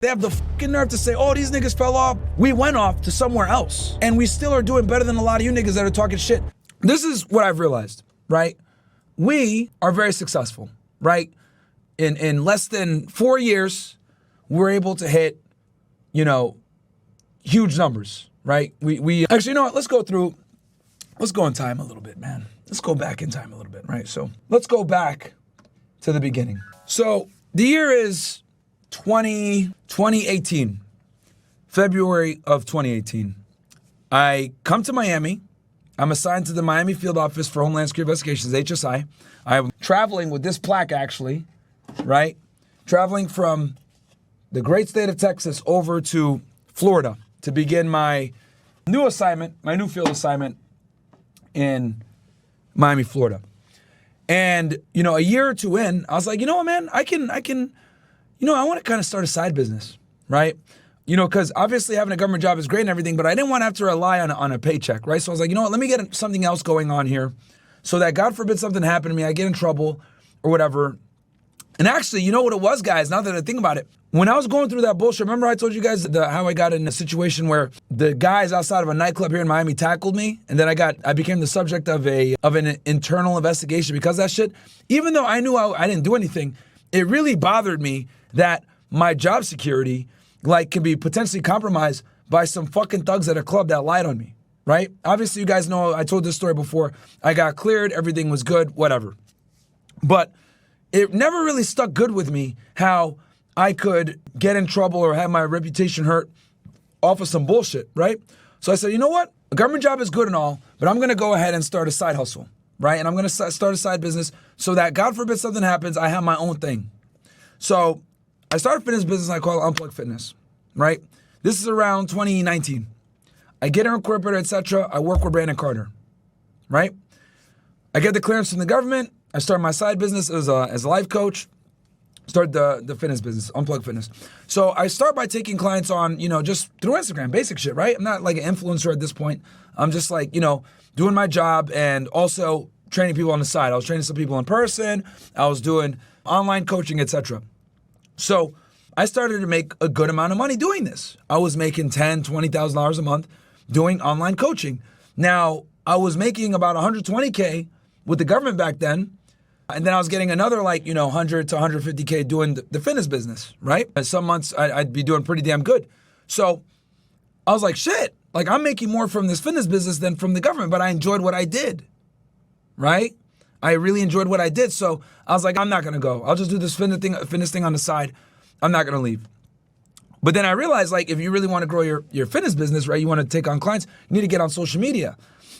They have the fucking nerve to say, oh, these niggas fell off. We went off to somewhere else. And we still are doing better than a lot of you niggas that are talking shit. This is what I've realized, right? We are very successful, right? In less than 4 years, we're able to hit, huge numbers, right? We actually, you know what? Let's go in time a little bit, man. Let's go back in time a little bit, right? So let's go back to the beginning. So the year is 2018, February of 2018. I come to Miami. I'm assigned to the Miami Field Office for Homeland Security Investigations, HSI. I'm traveling with this plaque, actually, right? Traveling from the great state of Texas over to Florida to begin my new assignment, my new field assignment in Miami, Florida. And, a year or two in, I was like, you know what, man, I want to kind of start a side business, right? Because obviously having a government job is great and everything, but I didn't want to have to rely on a paycheck, right? So I was like, you know what, let me get something else going on here so that God forbid something happened to me, I get in trouble or whatever. And actually, you know what it was, guys, now that I think about it, when I was going through that bullshit, remember I told you guys how I got in a situation where the guys outside of a nightclub here in Miami tackled me, and then I became the subject of an internal investigation because of that shit? Even though I knew I didn't do anything, it really bothered me that my job security can be potentially compromised by some fucking thugs at a club that lied on me, right? Obviously, you guys know I told this story before. I got cleared, everything was good, whatever. But it never really stuck good with me how I could get in trouble or have my reputation hurt off of some bullshit, right? So I said, you know what? A government job is good and all, but I'm going to go ahead and start a side hustle, right? And I'm going to start a side business so that God forbid something happens, I have my own thing. So I started a fitness business I call it Unplugged Fitness, right? This is around 2019. I get incorporated, etc. I work with Brandon Carter, right? I get the clearance from the government. I start my side business as a life coach. Start the fitness business, Unplugged Fitness. So I start by taking clients on, just through Instagram, basic shit, right? I'm not like an influencer at this point. I'm just like, doing my job and also training people on the side. I was training some people in person. I was doing online coaching, etc. So I started to make a good amount of money doing this. I was making $10,000, $20,000 a month doing online coaching. Now, I was making about $120K with the government back then. And then I was getting another $100 to $150K doing the fitness business, right? And some months I'd be doing pretty damn good. So I was like, shit, I'm making more from this fitness business than from the government, but I enjoyed what I did, right? I really enjoyed what I did. So I was like, I'm not going to go. I'll just do this fitness thing on the side. I'm not going to leave. But then I realized, if you really want to grow your fitness business, right, you want to take on clients, you need to get on social media.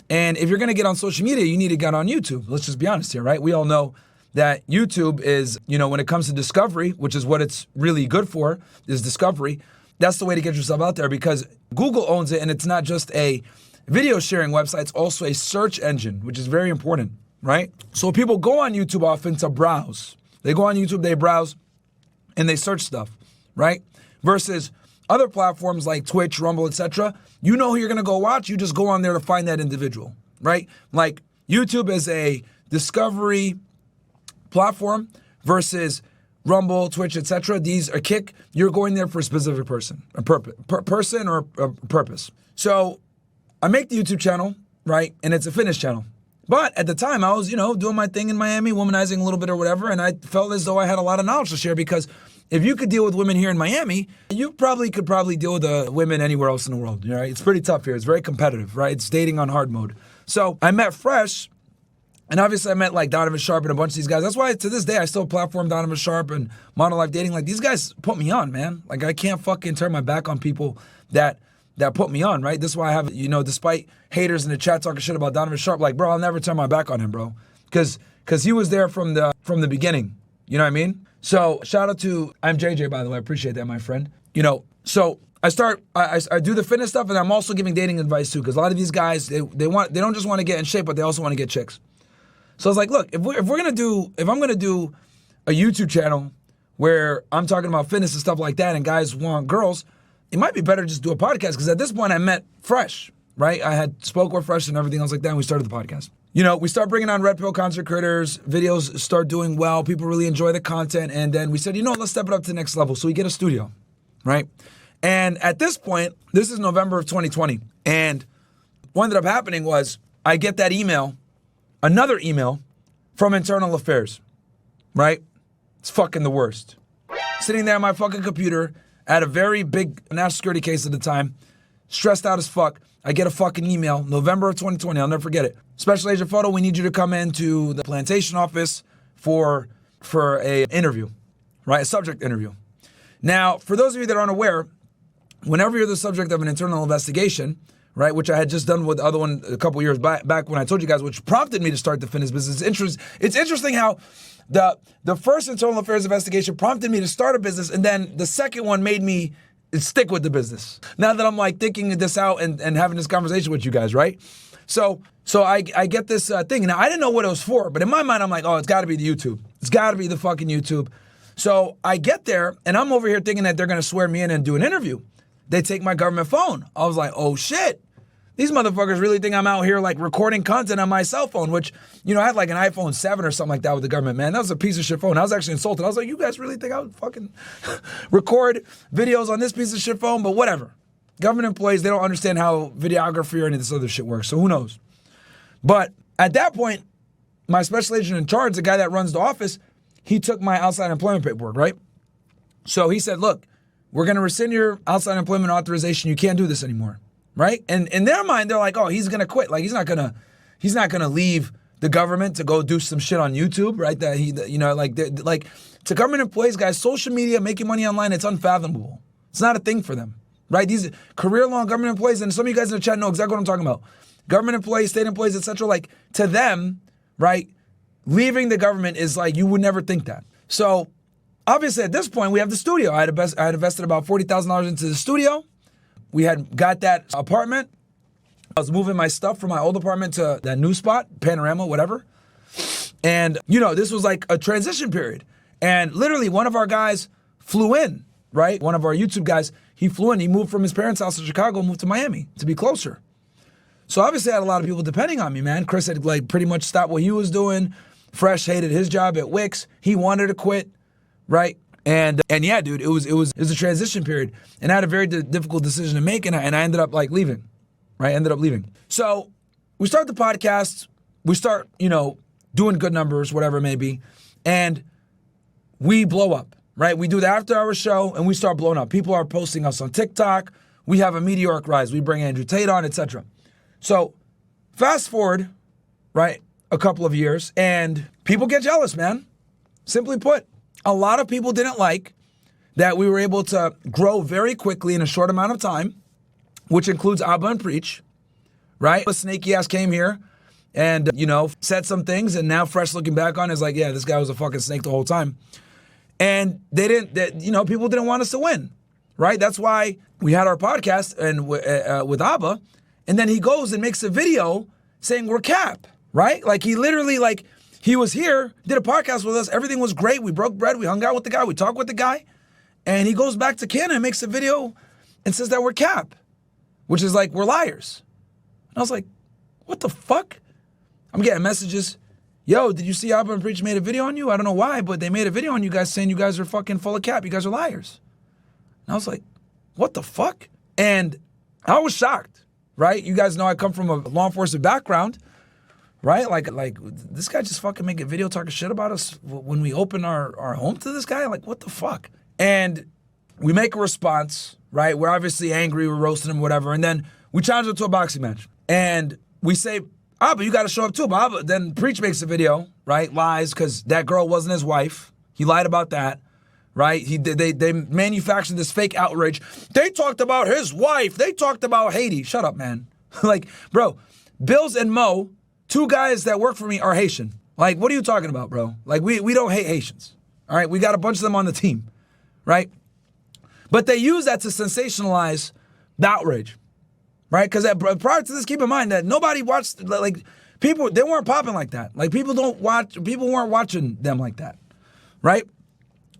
And if you're going to get on social media, you need to get on YouTube. Let's just be honest here, right? We all know that YouTube is, when it comes to discovery, which is what it's really good for, is discovery. That's the way to get yourself out there because Google owns it and it's not just a video sharing website, it's also a search engine, which is very important, right? So people go on YouTube often to browse. They go on YouTube, they browse, and they search stuff, right? Versus other platforms like Twitch, Rumble, etc. You know who you're going to go watch. You just go on there to find that individual, right? Like YouTube is a discovery platform versus Rumble, Twitch, etc. These are Kick. You're going there for a specific person, a person or a purpose. So I make the YouTube channel, right? And it's a fitness channel. But at the time, I was, doing my thing in Miami, womanizing a little bit or whatever, and I felt as though I had a lot of knowledge to share because if you could deal with women here in Miami, you could probably deal with women anywhere else in the world, right? It's pretty tough here. It's very competitive, right? It's dating on hard mode. So I met Fresh, and obviously I met Donovan Sharp and a bunch of these guys. That's why to this day I still platform Donovan Sharp and Modern Life Dating. These guys put me on, man. I can't fucking turn my back on people that put me on, right? This is why I have, despite haters in the chat talking shit about Donovan Sharp, bro, I'll never turn my back on him, bro. Because he was there from the beginning. You know what I mean? So shout out to, I'm JJ, by the way. I appreciate that, my friend. So I do the fitness stuff, and I'm also giving dating advice too, because a lot of these guys, they don't just want to get in shape, but they also want to get chicks. So I was like, look, if I'm gonna do a YouTube channel where I'm talking about fitness and stuff like that, and guys want girls, it might be better to just do a podcast, because at this point I met Fresh, right? I had spoke with Fresh and everything else like that, and we started the podcast. We start bringing on Red Pill concert creators, videos start doing well, people really enjoy the content, and then we said, let's step it up to the next level. So we get a studio, right? And at this point, this is November of 2020. And what ended up happening was I get that email, another email from Internal Affairs, right? It's fucking the worst. Sitting there on my fucking computer, I had a very big national security case at the time, stressed out as fuck. I get a fucking email, November of 2020, I'll never forget it. Special Agent Photo, we need you to come into the plantation office for a interview, right? A subject interview. Now, for those of you that aren't aware, whenever you're the subject of an internal investigation, right, which I had just done with the other one a couple years back when I told you guys, which prompted me to start the fitness business. It's interesting how the first internal affairs investigation prompted me to start a business, and then the second one made me stick with the business. Now that I'm like thinking this out and having this conversation with you guys, right? So I get this thing. Now, I didn't know what it was for, but in my mind, I'm like, oh, it's got to be the YouTube. It's got to be the fucking YouTube. So I get there, and I'm over here thinking that they're going to swear me in and do an interview. They take my government phone. I was like, oh, shit. These motherfuckers really think I'm out here like recording content on my cell phone, which, you know, I had like an iPhone 7 or something like that with the government, man. That was a piece of shit phone. I was actually insulted. I was like, you guys really think I would fucking record videos on this piece of shit phone? But whatever. Government employees, they don't understand how videography or any of this other shit works, so who knows? But at that point, my special agent in charge, the guy that runs the office, he took my outside employment paperwork, right? So he said, look, we're going to rescind your outside employment authorization. You can't do this anymore, right? And in their mind, they're like, oh, he's going to quit. Like, he's not going to leave the government to go do some shit on YouTube, right? That he, you know, like to government employees, guys, social media, making money online, it's unfathomable. It's not a thing for them, right? These career-long government employees, and some of you guys in the chat know exactly what I'm talking about. Government employees, state employees, etc. Like, to them, right, leaving the government is like, you would never think that. So obviously at this point, we have the studio. I had invested about $40,000 into the studio. We had got that apartment. I was moving my stuff from my old apartment to that new spot, Panorama, whatever. And, you know, this was like a transition period. And literally one of our guys flew in, right? One of our YouTube guys, he flew in. He moved from his parents' house in Chicago, moved to Miami to be closer. So obviously I had a lot of people depending on me, man. Chris had like pretty much stopped what he was doing. Fresh hated his job at Wix. He wanted to quit, right? And yeah, dude, it was a transition period, and I had a very difficult decision to make, and I ended up like leaving, right? Ended up leaving. So we start the podcast, we start, you know, doing good numbers, whatever it may be, and we blow up, right? We do the after hour show, and we start blowing up. People are posting us on TikTok. We have a meteoric rise. We bring Andrew Tate on, etc. So fast forward, right, a couple of years, and people get jealous, man. Simply put, a lot of people didn't like that we were able to grow very quickly in a short amount of time, which includes Abba and Preach, right? A snaky ass came here and, you know, said some things, and now fresh looking back on is like, yeah, this guy was a fucking snake the whole time. And people didn't want us to win, right? That's why we had our podcast and with Abba, and then he goes and makes a video saying we're cap, right? Like he literally, like, he was here, did a podcast with us, everything was great, we broke bread, we hung out with the guy, we talked with the guy, and he goes back to Canada and makes a video and says that we're cap, which is like, we're liars. And I was like, what the fuck? I'm getting messages, yo, did you see Abba and Preach made a video on you? I don't know why, but they made a video on you guys saying you guys are fucking full of cap, you guys are liars. And I was like, what the fuck? And I was shocked, right? You guys know I come from a law enforcement background, right? Like this guy just fucking make a video talking shit about us when we open our home to this guy? Like, what the fuck? And we make a response, right? We're obviously angry, we're roasting him, whatever. And then we challenge him to a boxing match. And we say, but you got to show up too. But then Preach makes a video, right? Lies, because that girl wasn't his wife. He lied about that, right? They manufactured this fake outrage. They talked about his wife. They talked about Haiti. Shut up, man. Like, bro, Bills and Mo, two guys that work for me, are Haitian. Like, what are you talking about, bro? Like, we don't hate Haitians. All right, we got a bunch of them on the team, right? But they use that to sensationalize the outrage, right? Because prior to this, keep in mind that nobody watched, like, people, they weren't popping like that. Like, people weren't watching them like that, right?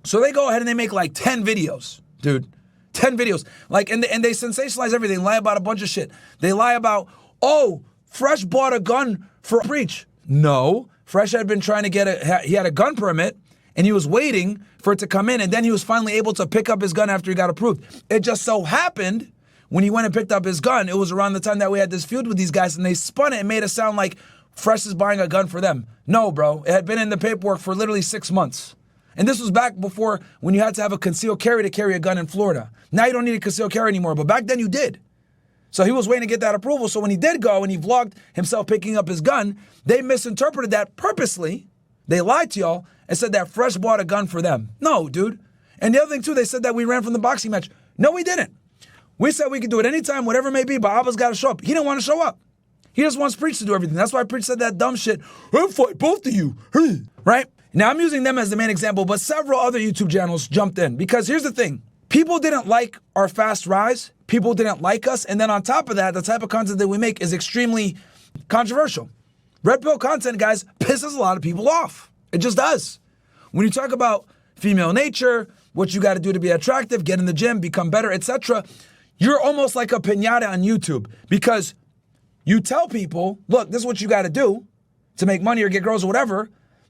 So they go ahead and they make like 10 videos, dude. 10 videos. Like, and they sensationalize everything, lie about a bunch of shit. They lie about, oh, Fresh bought a gun for Preach. No, Fresh had been trying to he had a gun permit, and he was waiting for it to come in, and then he was finally able to pick up his gun after he got approved. It just so happened when he went and picked up his gun, it was around the time that we had this feud with these guys, and they spun it and made it sound like Fresh is buying a gun for them. No, bro. It had been in the paperwork for literally 6 months. And this was back before when you had to have a concealed carry to carry a gun in Florida. Now you don't need a concealed carry anymore, but back then you did. So he was waiting to get that approval. So when he did go and he vlogged himself picking up his gun, they misinterpreted that purposely. They lied to y'all and said that Fresh bought a gun for them. No, dude. And the other thing too, they said that we ran from the boxing match. No, we didn't. We said we could do it anytime, whatever it may be, but Abba's got to show up. He didn't want to show up. He just wants Preach to do everything. That's why Preach said that dumb shit. I'll fight both of you. Right? Now, I'm using them as the main example, but several other YouTube channels jumped in. Because here's the thing. People didn't like our fast rise. People didn't like us. And then on top of that, the type of content that we make is extremely controversial. Red pill content, guys, pisses a lot of people off. It just does. When you talk about female nature, what you got to do to be attractive, get in the gym, become better, etc., you're almost like a piñata on YouTube because you tell people, look, this is what you got to do to make money or get girls or whatever,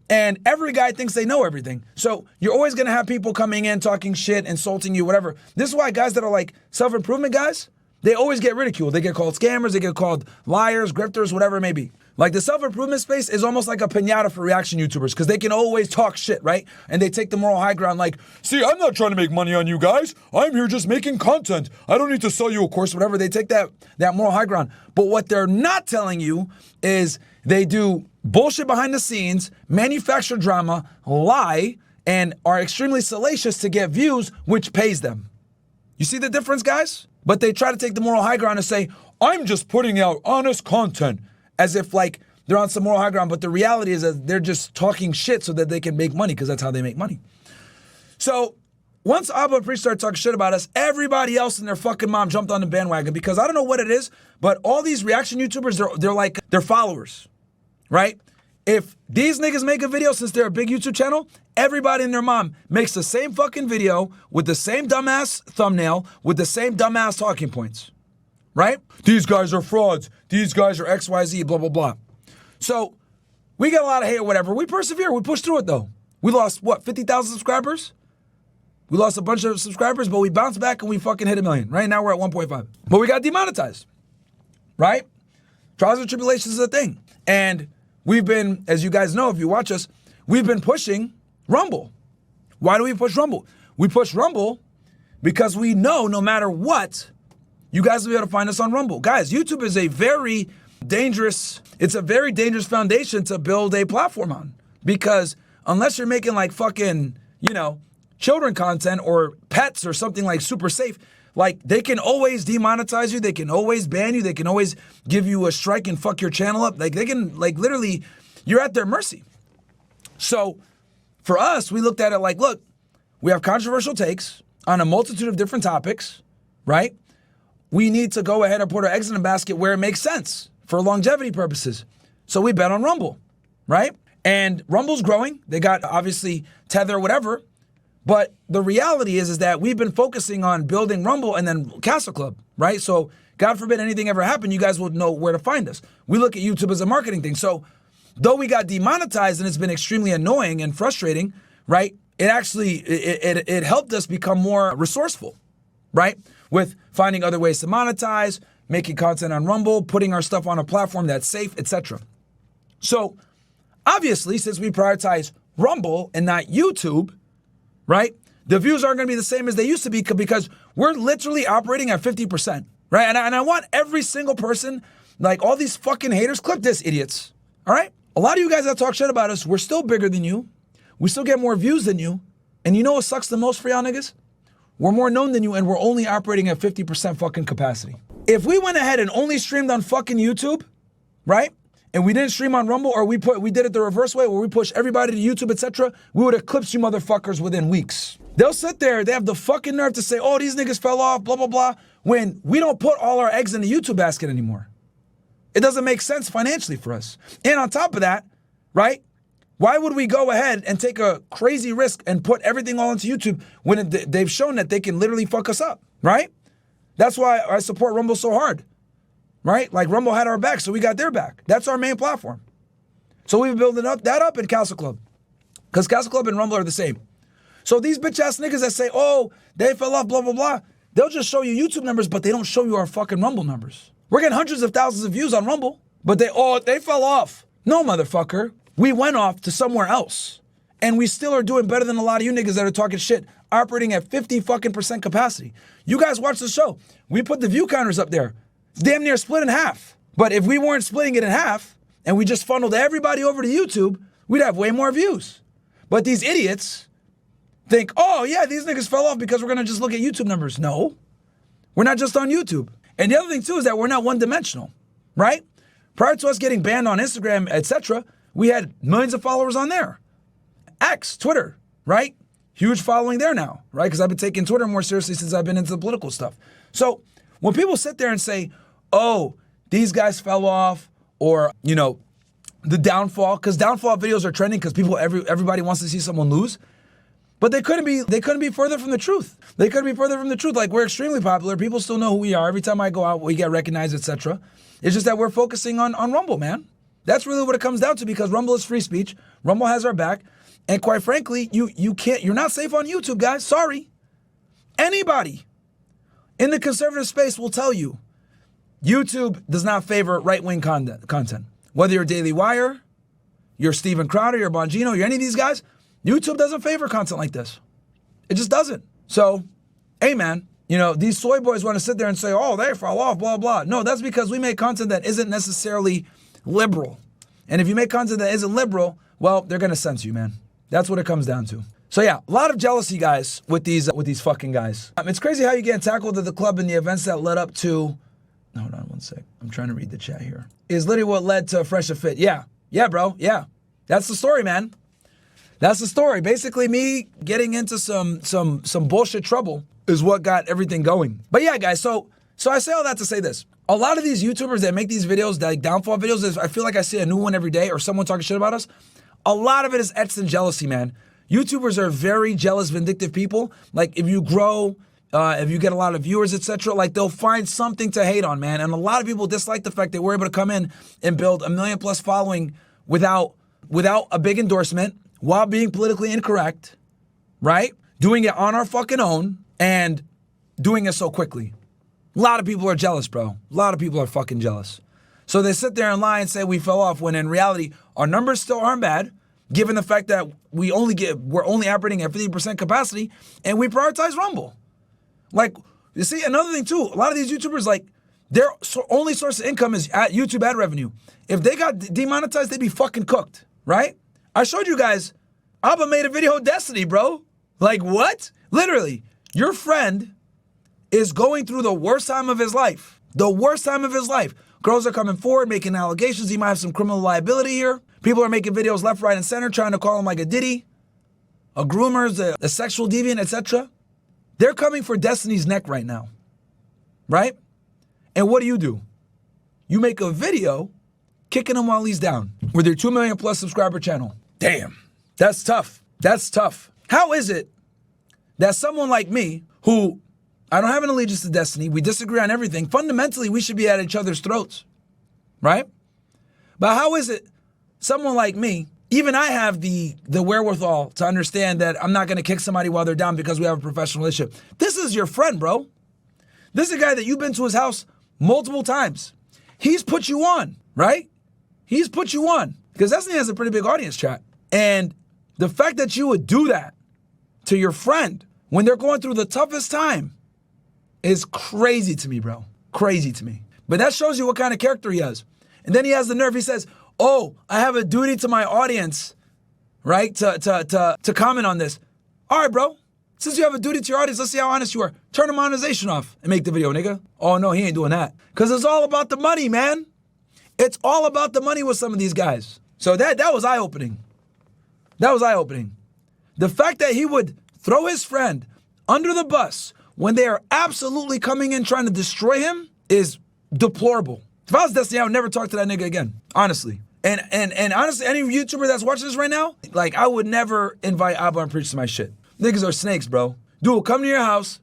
and every guy thinks they know everything. So you're always going to have people coming in, talking shit, insulting you, whatever. This is why guys that are like self-improvement guys, they always get ridiculed. They get called scammers, they get called liars, grifters, whatever it may be. Like the self-improvement space is almost like a piñata for reaction YouTubers because they can always talk shit, right? And they take the moral high ground like, see, I'm not trying to make money on you guys. I'm here just making content. I don't need to sell you a course, whatever. They take that moral high ground. But what they're not telling you is they do bullshit behind the scenes, manufacture drama, lie, and are extremely salacious to get views, which pays them. You see the difference, guys? But they try to take the moral high ground and say, I'm just putting out honest content. As if like they're on some moral high ground, but the reality is that they're just talking shit so that they can make money because that's how they make money. So once Abba and Preach started talking shit about us, everybody else and their fucking mom jumped on the bandwagon because I don't know what it is, but all these reaction YouTubers, they're followers, right? If these niggas make a video since they're a big YouTube channel, everybody and their mom makes the same fucking video with the same dumbass thumbnail with the same dumbass talking points. Right? These guys are frauds. These guys are XYZ, blah, blah, blah. So we got a lot of hate or whatever. We persevere. We pushed through it, though. We lost, 50,000 subscribers? We lost a bunch of subscribers, but we bounced back and we fucking hit 1 million. Right now we're at 1.5. But we got demonetized. Right? Trials and tribulations is a thing. And we've been, as you guys know, if you watch us, we've been pushing Rumble. Why do we push Rumble? We push Rumble because we know no matter what, you guys will be able to find us on Rumble. Guys, YouTube is it's a very dangerous foundation to build a platform on. Because unless you're making like fucking, children content or pets or something like super safe, like they can always demonetize you, they can always ban you, they can always give you a strike and fuck your channel up. Like they can, like literally, you're at their mercy. So for us, we looked at it like, look, we have controversial takes on a multitude of different topics, right? We need to go ahead and put our eggs in a basket where it makes sense for longevity purposes. So we bet on Rumble, right? And Rumble's growing. They got obviously Tether, whatever. But the reality is that we've been focusing on building Rumble and then Castle Club, right? So God forbid anything ever happen, you guys will know where to find us. We look at YouTube as a marketing thing. So though we got demonetized and it's been extremely annoying and frustrating, right? It actually, it helped us become more resourceful, right? With finding other ways to monetize, making content on Rumble, putting our stuff on a platform that's safe, etc. So obviously, since we prioritize Rumble and not YouTube, right, the views aren't going to be the same as they used to be because we're literally operating at 50%, right? And I want every single person, like all these fucking haters, clip this, idiots, all right? A lot of you guys that talk shit about us, we're still bigger than you. We still get more views than you. And you know what sucks the most for y'all niggas? We're more known than you, and we're only operating at 50% fucking capacity. If we went ahead and only streamed on fucking YouTube, right? And we didn't stream on Rumble, or we did it the reverse way, where we push everybody to YouTube, etc., we would eclipse you motherfuckers within weeks. They'll sit there, they have the fucking nerve to say, oh, these niggas fell off, blah, blah, blah, when we don't put all our eggs in the YouTube basket anymore. It doesn't make sense financially for us. And on top of that, right? Why would we go ahead and take a crazy risk and put everything all into YouTube when they've shown that they can literally fuck us up, right? That's why I support Rumble so hard, right? Like Rumble had our back, so we got their back. That's our main platform. So we've been building that up in Castle Club. Because Castle Club and Rumble are the same. So these bitch-ass niggas that say, oh, they fell off, blah, blah, blah, they'll just show you YouTube numbers, but they don't show you our fucking Rumble numbers. We're getting hundreds of thousands of views on Rumble, but they fell off. No, motherfucker. We went off to somewhere else. And we still are doing better than a lot of you niggas that are talking shit, operating at 50 fucking % capacity. You guys watch the show. We put the view counters up there. It's damn near split in half. But if we weren't splitting it in half, and we just funneled everybody over to YouTube, we'd have way more views. But these idiots think, oh yeah, these niggas fell off because we're gonna just look at YouTube numbers. No, we're not just on YouTube. And the other thing too is that we're not one-dimensional, right? Prior to us getting banned on Instagram, etc., we had millions of followers on there. X, Twitter, right? Huge following there now, right? Because I've been taking Twitter more seriously since I've been into the political stuff. So when people sit there and say, oh, these guys fell off, or, you know, the downfall, because downfall videos are trending because everybody wants to see someone lose. But they couldn't be further from the truth. They couldn't be further from the truth. Like, we're extremely popular. People still know who we are. Every time I go out, we get recognized, etc. It's just that we're focusing on Rumble, man. That's really what it comes down to, because Rumble is free speech. Rumble has our back. And quite frankly, you're not safe on YouTube, guys. Sorry. Anybody in the conservative space will tell you YouTube does not favor right-wing content. Whether you're Daily Wire, you're Steven Crowder, you're Bongino, you're any of these guys, YouTube doesn't favor content like this. It just doesn't. So, hey man, you know, these soy boys want to sit there and say, oh, they fell off, blah, blah. No, that's because we make content that isn't necessarily liberal. And if you make content that isn't liberal, well, they're going to censor you, man. That's what it comes down to. So yeah, a lot of jealousy, guys, with these fucking guys. It's crazy how you get tackled at the club in the events that led up to, hold on one sec. I'm trying to read the chat here. Is literally what led to Fresh Fit. Yeah, bro, yeah. That's the story, man. That's the story. Basically, me getting into some bullshit trouble is what got everything going. But yeah, guys, so I say all that to say this. A lot of these YouTubers that make these videos, like downfall videos, I feel like I see a new one every day, or someone talking shit about us. A lot of it is etched in jealousy, man. YouTubers are very jealous, vindictive people. Like, if you grow, if you get a lot of viewers, etc., like, they'll find something to hate on, man. And a lot of people dislike the fact that we're able to come in and build 1 million+ following without a big endorsement, while being politically incorrect, right? Doing it on our fucking own and doing it so quickly. A lot of people are jealous, bro. A lot of people are fucking jealous. So they sit there and lie and say we fell off, when in reality, our numbers still aren't bad, given the fact that we're only operating at 50% capacity, and we prioritize Rumble. Like, you see, another thing too, a lot of these YouTubers, like, their only source of income is at YouTube ad revenue. If they got demonetized, they'd be fucking cooked, right? I showed you guys, Abba made a video of Destiny, bro. Like, what? Literally, your friend is going through the worst time of his life. The worst time of his life. Girls are coming forward, making allegations. He might have some criminal liability here. People are making videos left, right, and center, trying to call him like a Diddy, a groomer, a sexual deviant, etc. They're coming for Destiny's neck right now, right? And what do? You make a video kicking him while he's down with your 2 million+ subscriber channel. Damn, that's tough. That's tough. How is it that someone like me, who I don't have an allegiance to Destiny, we disagree on everything, fundamentally we should be at each other's throats, right? But how is it someone like me, even I have the wherewithal to understand that I'm not going to kick somebody while they're down because we have a professional relationship. This is your friend, bro. This is a guy that you've been to his house multiple times. He's put you on, right? He's put you on, because Destiny has a pretty big audience, chat. And the fact that you would do that to your friend when they're going through the toughest time is crazy to me, bro. Crazy to me. But that shows you what kind of character he has. And then he has the nerve, he says, oh, I have a duty to my audience, right, to comment on this. All right, bro. Since you have a duty to your audience, let's see how honest you are. Turn the monetization off and make the video, nigga. Oh, no, he ain't doing that. Because it's all about the money, man. It's all about the money with some of these guys. So that was eye-opening. That was eye-opening. The fact that he would throw his friend under the bus when they are absolutely coming in trying to destroy him is deplorable. If I was Destiny, I would never talk to that nigga again, honestly. And honestly, any YouTuber that's watching this right now, like, I would never invite Abba and preach to my shit. Niggas are snakes, bro. Dude will come to your house,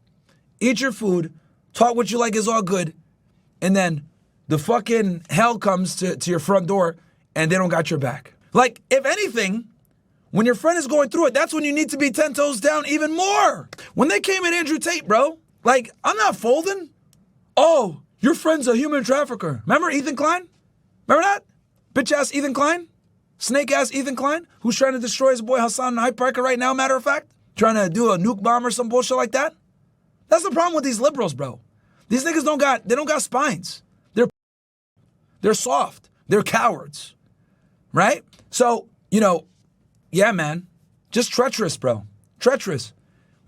eat your food, talk what you like is all good, and then the fucking hell comes to your front door and they don't got your back. Like, if anything, When your friend is going through it, that's when you need to be 10 toes down even more. When they came at Andrew Tate, bro, like, I'm not folding. Oh, your friend's a human trafficker. Remember Ethan Klein? Remember that? Bitch-ass Ethan Klein? Snake-ass Ethan Klein? Who's trying to destroy his boy Hassan Hyde Parker right now, matter of fact? Trying to do a nuke bomb or some bullshit like that? That's the problem with these liberals, bro. These niggas don't got spines. They're soft. They're cowards. Right? So, yeah, man. Just treacherous, bro. Treacherous.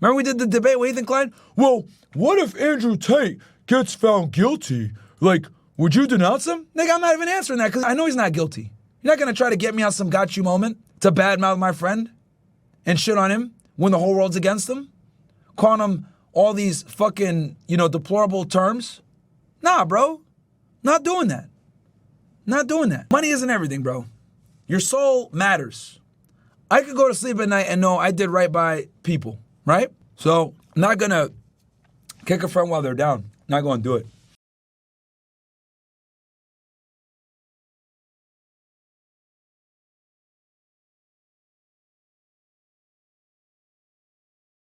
Remember we did the debate with Ethan Klein? Well, what if Andrew Tate gets found guilty? Like, would you denounce him? Nigga, I'm not even answering that because I know he's not guilty. You're not going to try to get me on some got you moment to badmouth my friend and shit on him when the whole world's against him? Calling him all these fucking, deplorable terms? Nah, bro. Not doing that. Not doing that. Money isn't everything, bro. Your soul matters. I could go to sleep at night and know I did right by people, right? So I'm not going to kick a friend while they're down. Not going to do it.